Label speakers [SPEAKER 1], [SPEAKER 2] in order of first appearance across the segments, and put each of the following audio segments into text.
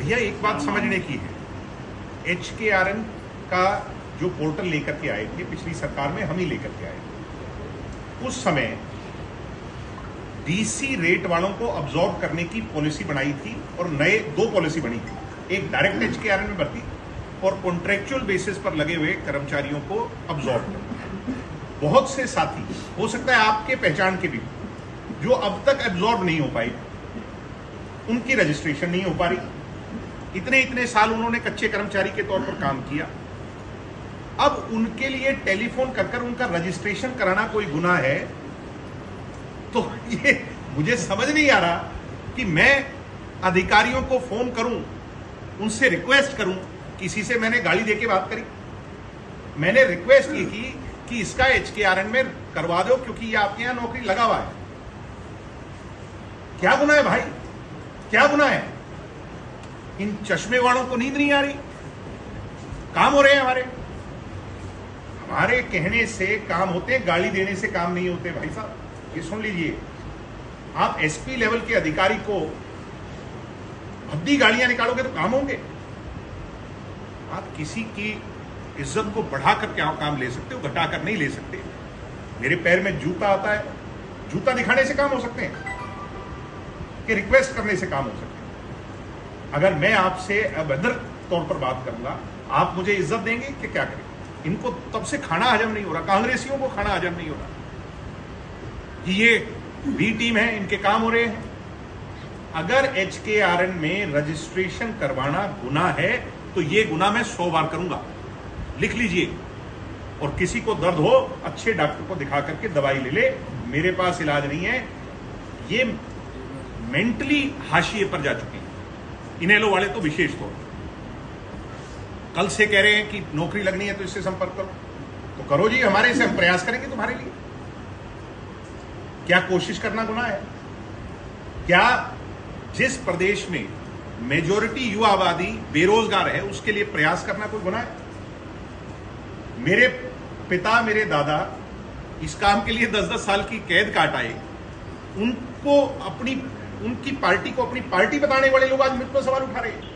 [SPEAKER 1] भैया एक बात समझने की है, HKRN का जो पोर्टल लेकर के आए थे पिछली सरकार में, हम ही लेकर के आए थे। उस समय DC रेट वालों को अब्जॉर्ब करने की पॉलिसी बनाई थी और नए 2 पॉलिसी बनी थी, एक डायरेक्ट HKRN में भर्ती और कॉन्ट्रेक्चुअल बेसिस पर लगे हुए कर्मचारियों को अब्जॉर्ब करना। बहुत से साथी, हो सकता है आपके पहचान के भी, जो अब तक अब्जॉर्ब नहीं हो पाई, उनकी रजिस्ट्रेशन नहीं हो पा रही। इतने साल उन्होंने कच्चे कर्मचारी के तौर पर काम किया, अब उनके लिए टेलीफोन कर उनका रजिस्ट्रेशन कराना कोई गुनाह है? तो ये मुझे समझ नहीं आ रहा कि मैं अधिकारियों को फोन करूं, उनसे रिक्वेस्ट करूं। किसी से मैंने गाली देके बात करी, मैंने रिक्वेस्ट की थी कि इसका HKRN में करवा दो क्योंकि ये आपके यहां नौकरी लगा हुआ है। क्या गुनाह है भाई, क्या गुनाह है? इन चश्मे वालों को नींद नहीं आ रही? काम हो रहे हैं हमारे कहने से काम होते हैं, गाली देने से काम नहीं होते भाई साहब। ये सुन लीजिए, आप SP लेवल के अधिकारी को भद्दी गालियां निकालोगे तो काम होंगे? आप किसी की इज्जत को बढ़ाकर क्या काम ले सकते हो, घटाकर नहीं ले सकते। मेरे पैर में जूता आता है, जूता दिखाने से काम हो सकते हैं कि रिक्वेस्ट करने से काम हो सकते हैं? अगर मैं आपसे अभद्र तौर पर बात करूंगा, आप मुझे इज्जत देंगे कि क्या करेंगे? इनको तब से खाना हजम नहीं हो रहा, कांग्रेसियों को खाना हजम नहीं हो रहा कि ये बी टीम है, इनके काम हो रहे हैं। अगर HKRN में रजिस्ट्रेशन करवाना गुनाह है तो ये गुनाह मैं 100 बार करूंगा, लिख लीजिए। और किसी को दर्द हो, अच्छे डॉक्टर को दिखा करके दवाई ले ले, मेरे पास इलाज नहीं है। ये मेंटली हाशिए पर जा चुकी है, इनेलो वाले तो विशेष तौर पर। कल से कह रहे हैं कि नौकरी लगनी है तो इससे संपर्क करो, तो करो जी, हमारे से हम प्रयास करेंगे तुम्हारे लिए। क्या कोशिश करना गुनाह है? क्या जिस प्रदेश में मेजॉरिटी युवा आबादी बेरोजगार है उसके लिए प्रयास करना कोई गुनाह है? मेरे पिता, मेरे दादा इस काम के लिए 10-10 साल की कैद काट आए, उनको उनकी पार्टी को अपनी पार्टी बताने वाले लोग आज मुझ पर सवाल उठा रहे हैं।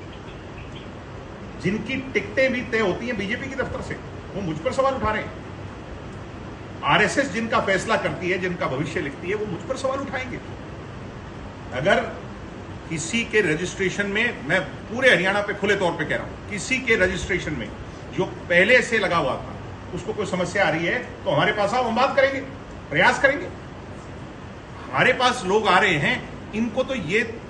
[SPEAKER 1] जिनकी टिकटें भी तय होती हैं बीजेपी की दफ्तर से, वो मुझ पर सवाल उठा रहे हैं। RSS जिनका फैसला करती है, जिनका भविष्य लिखती है, वो मुझ पर सवाल उठाएंगे। अगर किसी के रजिस्ट्रेशन में, मैं पूरे हरियाणा पे खुले तौर पे कह रहा हूं, किसी के रजिस्ट्रेशन में जो पहले से लगा हुआ था उसको कोई समस्या आ रही है तो हमारे पास आओ, हम बात करेंगे, प्रयास करेंगे। हमारे पास लोग आ रहे हैं, इनको तो ये तो